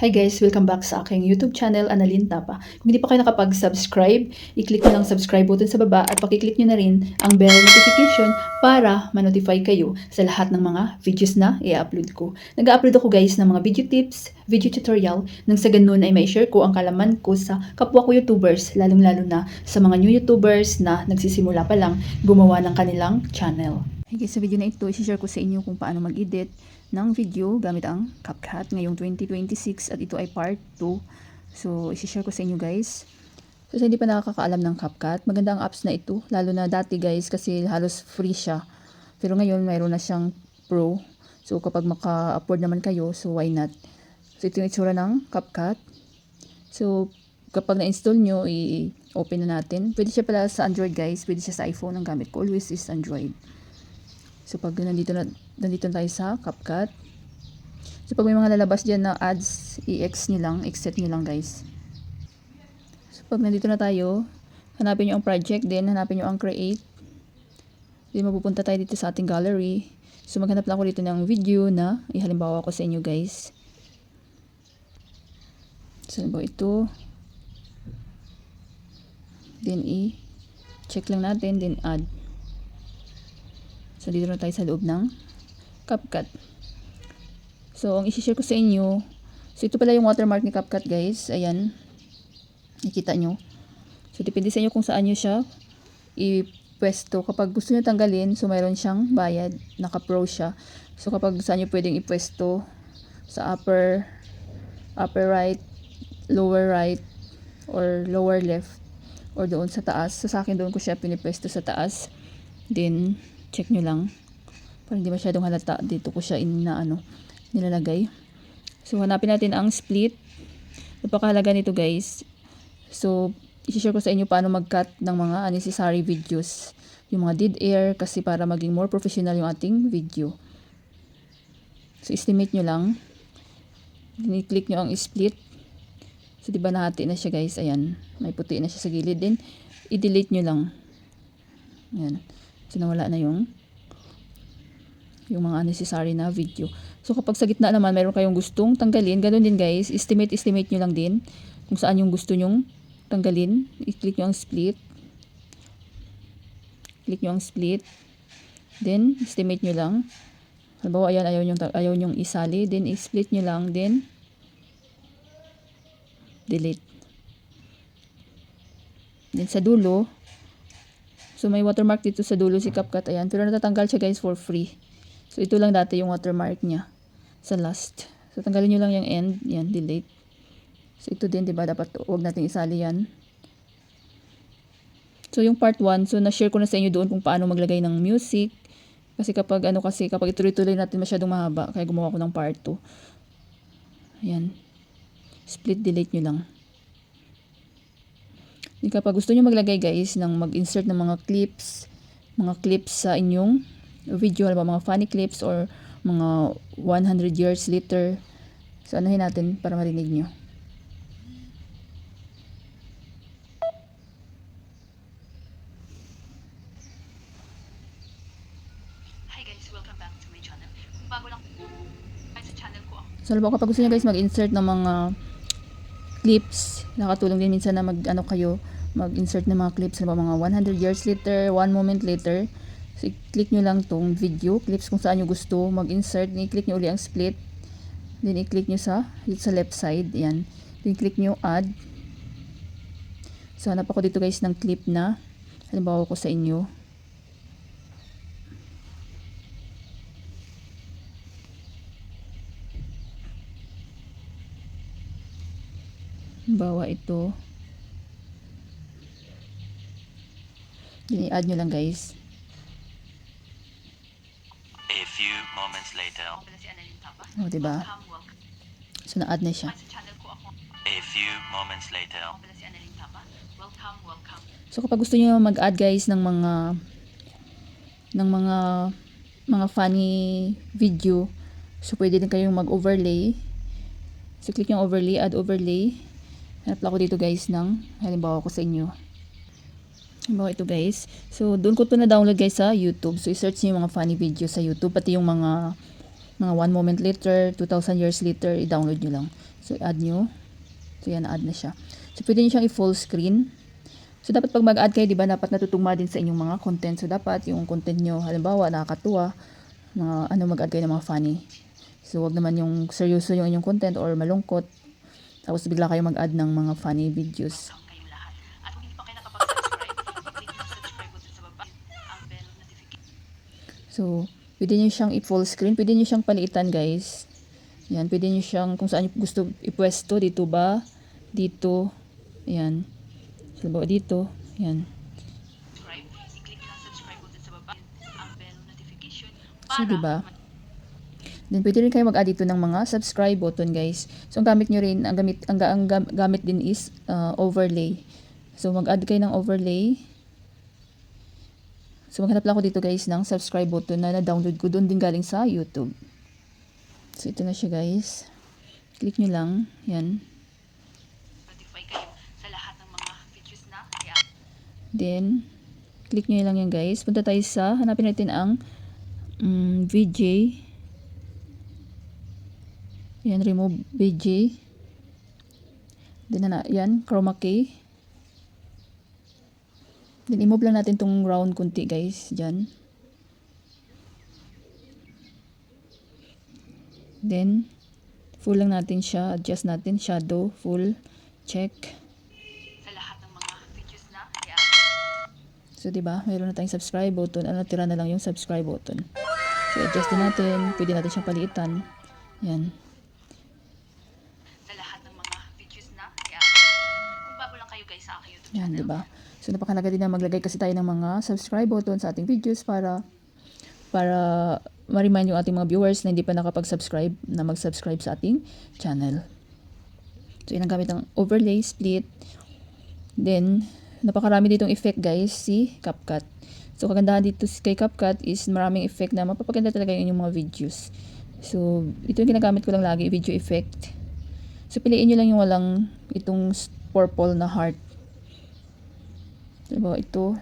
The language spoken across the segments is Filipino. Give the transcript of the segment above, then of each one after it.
Hi guys! Welcome back sa aking YouTube channel, Annalyn Tapa. Kung hindi pa kayo nakapag-subscribe, i-click nyo lang subscribe button sa baba at pakiclick nyo na rin ang bell notification para ma-notify kayo sa lahat ng mga videos na i-upload ko. Nag-upload ako guys ng mga video tips, video tutorial, nang sa ganun ay may-share ko ang kalaman ko sa kapwa ko YouTubers, lalong-lalo na sa mga new YouTubers na nagsisimula pa lang gumawa ng kanilang channel. Hey guys, sa video na ito, i-share ko sa inyo kung paano mag-edit ng video gamit ang CapCut ngayong 2026 at ito ay part 2. So, i-share ko sa inyo guys. So, sa hindi pa nakakaalam ng CapCut, maganda ang apps na ito. Lalo na dati guys kasi halos free siya. Pero ngayon mayroon na siyang pro. So, kapag maka-afford naman kayo, so why not? So, ito yung itsura ng CapCut. So, kapag na-install nyo, i-open na natin. Pwede siya pala sa Android guys. Pwede siya sa iPhone. Ang gamit ko always is Android. So, pag nandito na tayo sa CapCut. So, pag may mga lalabas dyan na ads, i-exit nyo lang guys. So, pag nandito na tayo, hanapin nyo ang project, then hanapin nyo ang create. Then, mapupunta tayo dito sa ating gallery. So, maghanap lang ako dito ng video na ihalimbawa ko sa inyo guys. So, halimbawa ito. Then, i-check lang natin, then add. So, dito na tayo sa loob ng CapCut. So, ang isi-share ko sa inyo, so ito pala yung watermark ni CapCut guys. Ayan. Nakita nyo. So, depende sa inyo kung saan nyo siya i-pwesto. Kapag gusto nyo tanggalin, so mayroon siyang bayad. Naka-pro siya. So, kapag saan nyo pwedeng i-pwesto, sa upper right, lower right, or lower left, or doon sa taas. So, sa akin doon ko siya pinipwesto sa taas. Then, check nyo lang. Para hindi masyadong halata. Dito ko siya nilalagay. So, hanapin natin ang split. Napakahalaga nito guys. So, i-share ko sa inyo paano mag-cut ng mga unnecessary videos. Yung mga dead air kasi para maging more professional yung ating video. So, estimate nyo lang. I-click nyo ang split. So, diba nahati na siya guys. Ayan. May puti na siya sa gilid. Then, i-delete nyo lang. Ayan. So, nawala na yung mga unnecessary na video. So, kapag sa gitna naman, mayroon kayong gustong tanggalin, ganun din guys, estimate nyo lang din kung saan yung gusto nyong tanggalin. I-click nyo ang split. Click nyo ang split. Then, estimate nyo lang. Halimbawa, ayan, ayaw nyong isali. Then, i-split nyo lang. Then, delete. Then, sa dulo, so, may watermark dito sa dulo si CapCut. Ayan. Pero natatanggal siya guys for free. So, ito lang dati yung watermark niya sa last. So, tanggalin nyo lang yung end. Yan, delete. So, ito din, diba? Dapat huwag natin isali yan. So, yung part 1. So, na-share ko na sa inyo doon kung paano maglagay ng music. Kasi kapag ituloy-tuloy natin masyadong mahaba. Kaya gumawa ko ng part 2. Ayan. Split, delete nyo lang. Kapag gusto nyo maglagay guys ng mag-insert ng mga clips sa inyong video, halimbawa mga funny clips or mga 100 years later. So, anuhin natin para marinig nyo. Hi guys, welcome back to my channel. Kung bago lang sa channel ko. So, halimbawa kapag gusto nyo guys mag-insert ng mga clips, nakatulong din minsan na mag-insert ng mga clips, halimbawa mga 100 years later, 1 moment later. So, i-click nyo lang tong video clips kung saan nyo gusto mag-insert. Then, i-click nyo uli ang split. Then, i-click nyo sa left side. Yan. Then, i-click nyo add. So, hanap ako dito guys ng clip na halimbawa ko sa inyo. Halimbawa ito. Then, i-add nyo lang guys. A few moments later. O, diba? So, na-add na siya. A few moments later. So, kapag gusto niyo mag-add guys ng mga funny video, so, pwede din kayong mag-overlay. So, click yung overlay, add overlay. Hanap lang ako dito guys ng halimbawa ko sa inyo. Halimbawa ito guys. So, doon ko to na-download guys sa YouTube. So, i-search niyo yung mga funny videos sa YouTube. Pati yung mga 1 moment later, 2,000 years later, i-download nyo lang. So, add nyo. So, yan, na-add na siya. So, pwede nyo siyang i-full screen. So, dapat pag mag-add kayo, di ba, dapat natutugma din sa inyong mga content. So, dapat yung content nyo, halimbawa, nakakatuwa, mag-add kayo ng mga funny. So, wag naman yung seryoso yung inyong content or malungkot. Tapos, bigla kayo mag-add ng mga funny videos. Kayong lahat. At kung hindi pa kayo nakapag-subscribe, click yung subscribe button sa baba, ang bell notification. So, pwede nyo siyang i-full screen. Pwede nyo siyang paliitan, guys. Yan, pwede nyo siyang, kung saan nyo gusto ipwesto, dito ba? Dito. Yan. So, bawa dito. Yan. Subscribe, i-click yung subscribe button sa baba, ang bell notification So, para diba? Then, pwede rin kayo mag-add dito ng mga subscribe button, guys. So, ang gamit nyo rin, ang gamit din is overlay. So, mag-add kayo ng overlay. So, maghanap lang ako dito, guys, ng subscribe button na na-download ko doon din galing sa YouTube. So, ito na siya, guys. Click nyo lang. Yan. notify kayo sa lahat ng mga videos na Then, click nyo lang yan, guys. Punta tayo sa, hanapin natin ang VJ. Yan, remove VJ. Then, yan, chroma key. Then, i-move lang natin tong round kunti, guys. Diyan. Then, full lang natin siya. Adjust natin. Shadow, full. Check. sa lahat ng mga videos na So, diba? Mayroon na tayong subscribe button. Ano, tira na lang yung subscribe button. So, adjust din natin. Pwede natin siyang paliitan. Yan. sa lahat ng mga videos na kung bago lang kayo guys sa aking YouTube Yan, channel. diba? So, napakalaga din na maglagay kasi tayo ng mga subscribe button sa ating videos para ma-remind yung ating mga viewers na hindi pa nakapag-subscribe na mag-subscribe sa ating channel. So, yun ang gamit ng overlay, split. Then, napakarami ditong effect, guys. Si CapCut. So, kagandahan dito kay CapCut is maraming effect na mapapaganda talaga yung inyong mga videos. So, ito yung ginagamit ko lang lagi, video effect. So, piliin nyo lang yung walang itong purple na heart. Diba, ito.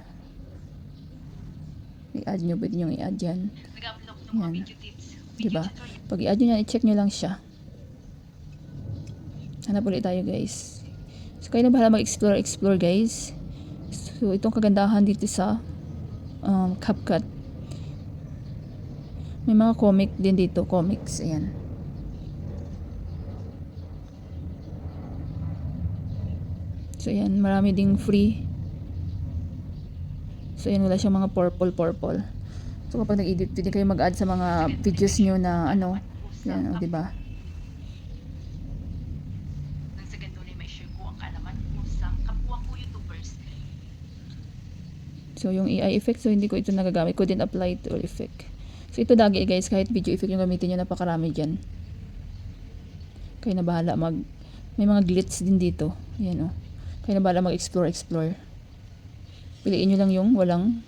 I-add nyo, pwede nyo i-add yan. Nag-upload ako ng mga Yan. video tips, video Diba? tutorial. Pag i-add nyo yan, i-check nyo lang siya. Hanap ulit tayo, guys. So, kayo na bahala mag-explore, guys. So, itong kagandahan dito sa CapCut. May mga comic din dito. Comics. Ayan. So, ayan. Marami ding free. So, ayan. Wala siyang mga purple. So, kapag nag-edit, pwede kayo mag-add sa mga videos nyo na ano. Yan, diba? Nang sa ganito na may share ko ang kaalaman ko sa kapwa ko YouTubers. So, yung AI effect, so hindi ko ito nagagamit. Couldn't apply to all effect. So, ito lagi, guys. Kahit video effect yung gamitin nyo, napakarami dyan. Kayo na bahala may mga glitch din dito. Ayan, oh. Kayo na bahala mag-explore. Piliin nyo lang yung walang,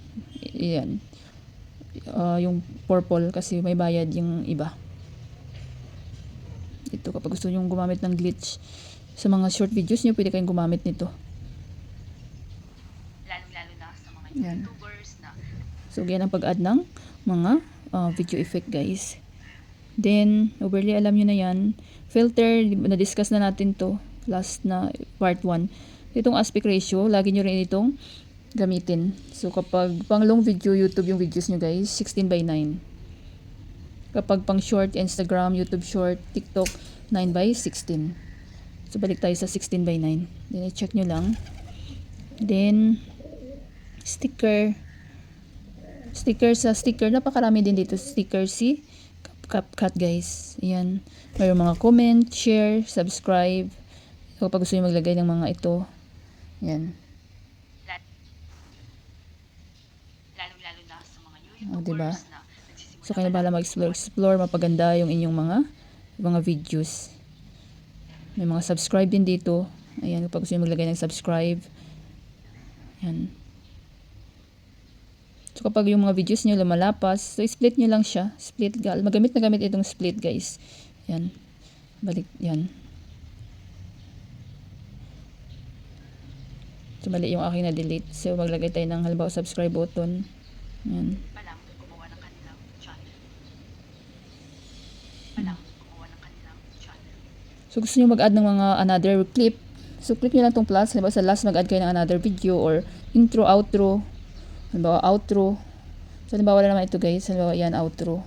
yan. Yung purple kasi may bayad yung iba. Ito, kapag gusto nyo gumamit ng glitch sa mga short videos nyo, pwede kayong gumamit nito. Lalo-lalo na sa mga Yan. YouTubers na So, yan ang pag-add ng mga video effect, guys. Then, overlay, alam nyo na yan. Filter, na-discuss na natin to last na part 1. Itong aspect ratio, lagi nyo rin itong gamitin. So, kapag pang long video, YouTube yung videos nyo, guys, 16:9. Kapag pang short, Instagram, YouTube short, TikTok, 9:16. So, balik tayo sa 16:9. Then, i-check nyo lang. Then, sticker, napakarami din dito. Sticker si CapCut, guys. Ayan. Mayroong mga comment, share, subscribe. So, kapag gusto nyo maglagay ng mga ito, ayan. lalo-lalo na sa mga new Oh, YouTubers diba? na nagsisimula So, kayo na bahala mag-explore, mapaganda yung inyong mga videos. May mga subscribe din dito. Ayan, kapag gusto nyo maglagay ng subscribe. Ayan. So, kapag yung mga videos nyo lumalapas, so, split nyo lang siya. Split, magamit na gamit itong split, guys. Ayan. Balik, yan. So, mali yung aking na-delete. So, maglagay tayo ng halimbawa subscribe button. Ayan. pa lang gumawa ng kanilang channel. So gusto nyo mag-add ng mga another clip, so click nyo lang tong plus. Halimbawa sa last mag-add kayo ng another video or intro, outro. Halimbawa outro. So halimbawa wala naman ito guys. Halimbawa yan outro.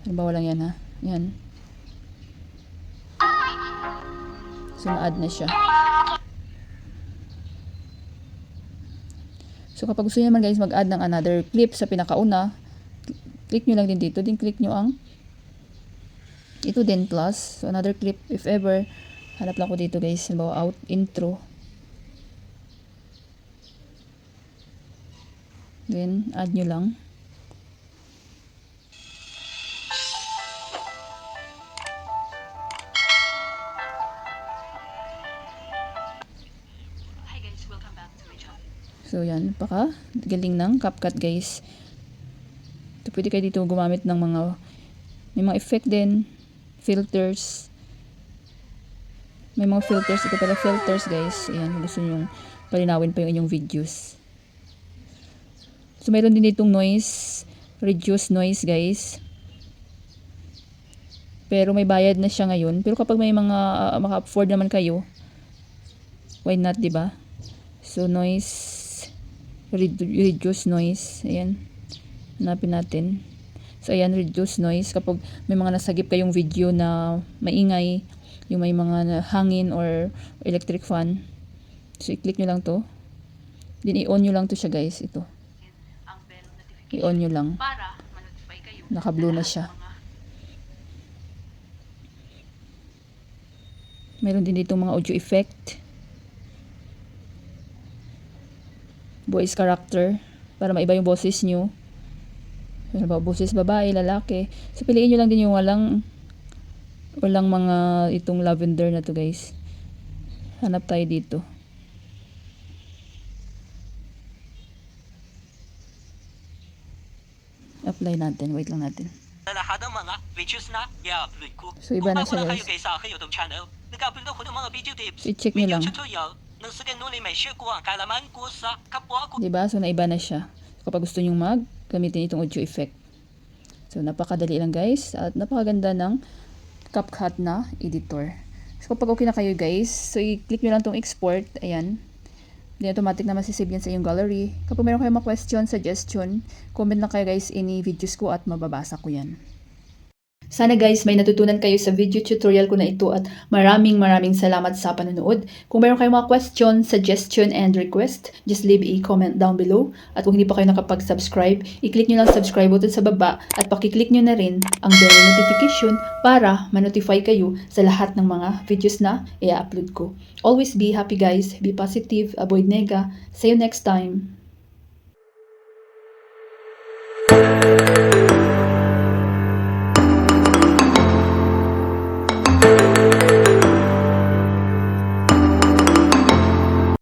Halimbawa lang yan ha. Yan. So ma-add na siya. So kapag gusto nyo naman guys mag-add ng another clip sa pinakauna, click nyo lang din dito. Then click nyo ang ito din plus. So another clip if ever. Hanap lang ko dito guys. Halimbawa out intro. Then add nyo lang. Hi guys, welcome back to my channel. So yan, galing ng CapCut guys. So, pwede kayo dito gumamit ng may mga effect din, filters. May mga filters, ito pala filters guys. Ayan, kung gusto nyo palinawin pa yung inyong videos. So mayroon din ditong noise, reduce noise guys. Pero may bayad na siya ngayon. Pero kapag may mga maka-afford naman kayo, why not, di ba? So noise, reduce noise. Ayan. Hanapin natin. So ayan, reduce noise. Kapag may mga nasagip kayong video na maingay, yung may mga hangin or electric fan. So i-click nyo lang to. Then i-on nyo lang to siya guys. Ito. Ang bell notification I-on nyo lang. para ma-notify kayo. Naka-blue na sa siya. lahat ng mga Meron din dito mga audio effect. Voice character. Para maiba yung boses nyo. Boses babae, lalaki. So piliin nyo lang din yung walang mga itong lavender na to guys. Hanap tayo dito. Apply natin. Wait lang natin. Sa lahat ng mga videos na i-upload ko. So, iba na siya, Kung bago na kayo guys. guys sa aking YouTube channel, nag-upload ako ng mga video tips, So, i-check nyo video lang. tutorial, nang sa ganun ay may share ko ang kalaman ko sa kapwa ko. Diba? So, naiba na siya. So, kapag gusto nyong gamitin itong audio effect. So, napakadali lang guys. At napakaganda ng CapCut na editor. So, kapag okay na kayo guys, so, i-click nyo lang itong export. Ayan. Then, automatic na masisave yan sa iyong gallery. Kapag meron kayong mga question, suggestion, comment lang kayo guys in videos ko at mababasa ko yan. Sana guys may natutunan kayo sa video tutorial ko na ito at maraming salamat sa panonood. Kung meron kayong mga question, suggestion, and request, just leave a comment down below. At kung hindi pa kayo nakapag-subscribe, i-click nyo lang subscribe button sa baba at pakiclick nyo na rin ang bell notification para ma-notify kayo sa lahat ng mga videos na i-upload ko. Always be happy guys, be positive, avoid nega. See you next time.